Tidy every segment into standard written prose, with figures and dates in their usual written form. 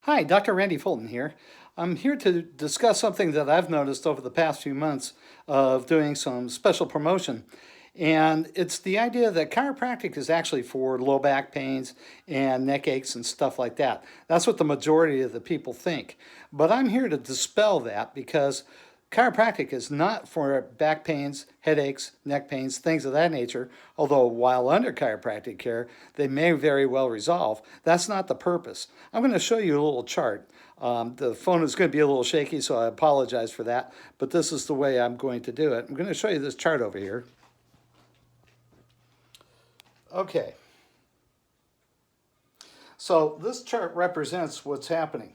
Hi, Dr. Randy Fulton here. I'm here to discuss something that I've noticed over the past few months of doing some special promotion. And it's the idea that chiropractic is actually for low back pains and neck aches and stuff like that. That's what the majority of the people think. But I'm here to dispel that because chiropractic is not for back pains, headaches, neck pains, things of that nature, although while under chiropractic care, they may very well resolve. That's not the purpose. I'm going to show you a little chart. The phone is going to be a little shaky, so I apologize for that, but this is the way I'm going to do it. I'm going to show you this chart over here. Okay, so this chart represents what's happening.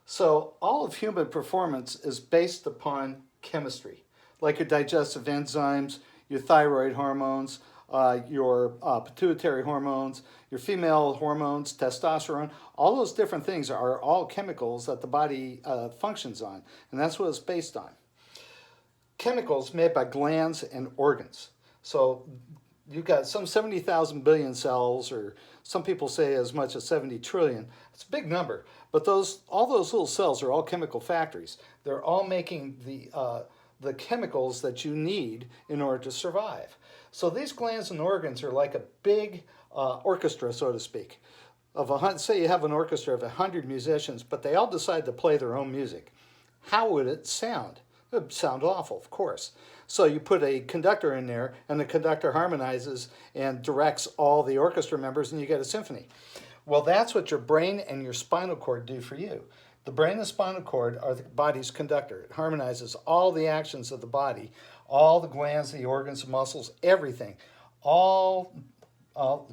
So all of human performance is based upon chemistry, like your digestive enzymes, your thyroid hormones, your pituitary hormones, your female hormones, testosterone. All those different things are all chemicals that the body functions on, and that's what it's based on. Chemicals made by glands and organs. So you've got some 70,000 billion cells, or some people say as much as 70 trillion. It's a big number, but all those little cells are all chemical factories. They're all making the chemicals that you need in order to survive. So these glands and organs are like a big orchestra, so to speak. Say you have an orchestra of 100 musicians, but they all decide to play their own music. How would it sound? It would sound awful, of course. So you put a conductor in there, and the conductor harmonizes and directs all the orchestra members, and you get a symphony. Well, that's what your brain and your spinal cord do for you. The brain and spinal cord are the body's conductor. It harmonizes all the actions of the body, all the glands, the organs, the muscles, everything, all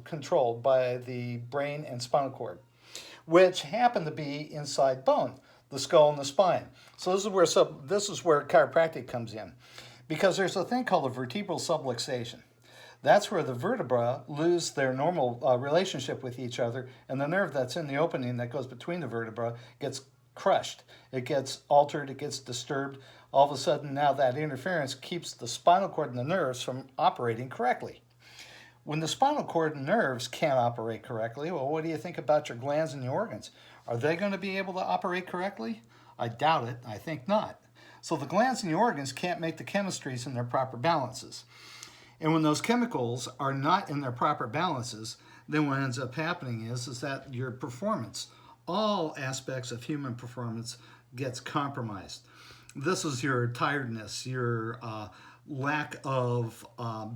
controlled by the brain and spinal cord, which happen to be inside bone, the skull and the spine. So this is where chiropractic comes in, because there's a thing called a vertebral subluxation. That's where the vertebra lose their normal relationship with each other, and the nerve that's in the opening that goes between the vertebra gets crushed. It gets altered, it gets disturbed. All of a sudden now that interference keeps the spinal cord and the nerves from operating correctly. When the spinal cord and nerves can't operate correctly, well, what do you think about your glands and your organs? Are they going to be able to operate correctly? I doubt it. I think not. So the glands and the organs can't make the chemistries in their proper balances. And when those chemicals are not in their proper balances, then what ends up happening is that your performance, all aspects of human performance, gets compromised. This is your tiredness, your lack of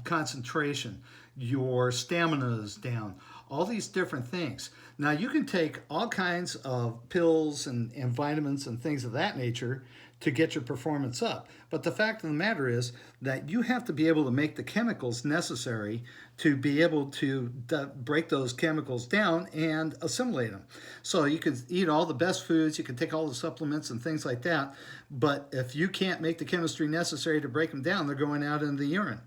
concentration, your stamina is down, all these different things. Now you can take all kinds of pills and vitamins and things of that nature to get your performance up. But the fact of the matter is that you have to be able to make the chemicals necessary to be able to break those chemicals down and assimilate them. So you can eat all the best foods, you can take all the supplements and things like that, but if you can't make the chemistry necessary to break them down, they're going out in the urine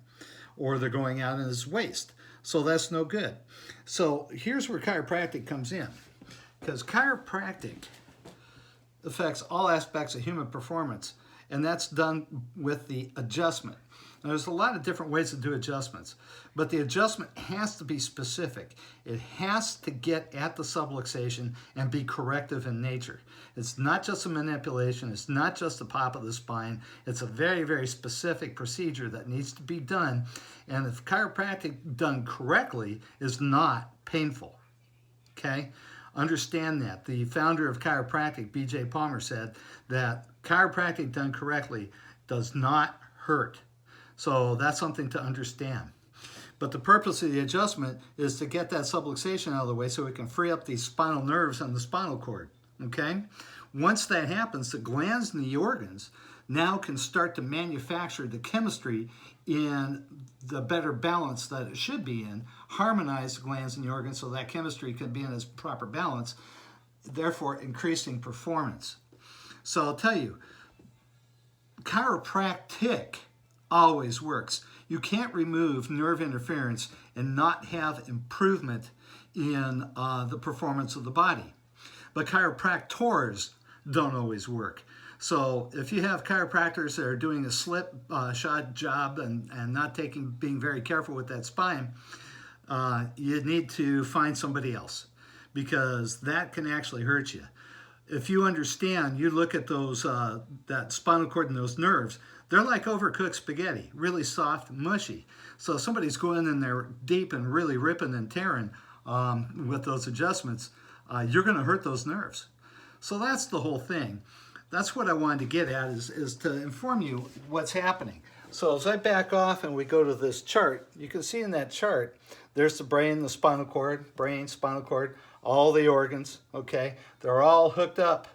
or they're going out as waste. So that's no good. So here's where chiropractic comes in, because chiropractic affects all aspects of human performance, and that's done with the adjustment. Now, there's a lot of different ways to do adjustments, but the adjustment has to be specific. It has to get at the subluxation and be corrective in nature. It's not just a manipulation. It's not just a pop of the spine. It's a very, very specific procedure that needs to be done, and if chiropractic done correctly is not painful, okay? Understand that. The founder of chiropractic, B.J. Palmer, said that chiropractic done correctly does not hurt. So that's something to understand. But the purpose of the adjustment is to get that subluxation out of the way so we can free up these spinal nerves and the spinal cord, okay? Once that happens, the glands and the organs now can start to manufacture the chemistry in the better balance that it should be in, harmonize the glands and the organs so that chemistry can be in its proper balance, therefore increasing performance. So I'll tell you, chiropractic always works. You can't remove nerve interference and not have improvement in the performance of the body. But chiropractors don't always work. So if you have chiropractors that are doing a slip-shod job and not being very careful with that spine, you need to find somebody else, because that can actually hurt you. if you understand, you look at those that spinal cord and those nerves, they're like overcooked spaghetti, really soft, mushy. So if somebody's going in there deep and really ripping and tearing with those adjustments, you're going to hurt those nerves. So that's the whole thing. That's what I wanted to get at, is to inform you what's happening. So as I back off and we go to this chart, you can see in that chart, there's the brain, the spinal cord, brain, spinal cord, all the organs, okay? They're all hooked up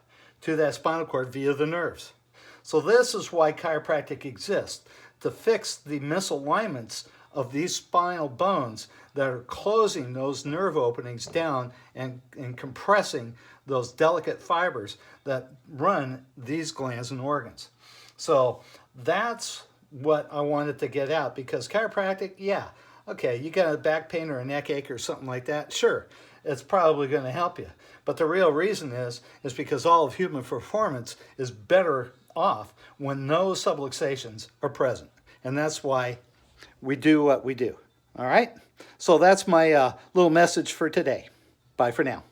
to that spinal cord via the nerves. So this is why chiropractic exists, to fix the misalignments of these spinal bones that are closing those nerve openings down and compressing those delicate fibers that run these glands and organs. So that's what I wanted to get out, because chiropractic, yeah, okay, you got a back pain or a neck ache or something like that, sure, it's probably going to help you. But the real reason is because all of human performance is better off when no subluxations are present. And that's why we do what we do. All right? So that's my little message for today. Bye for now.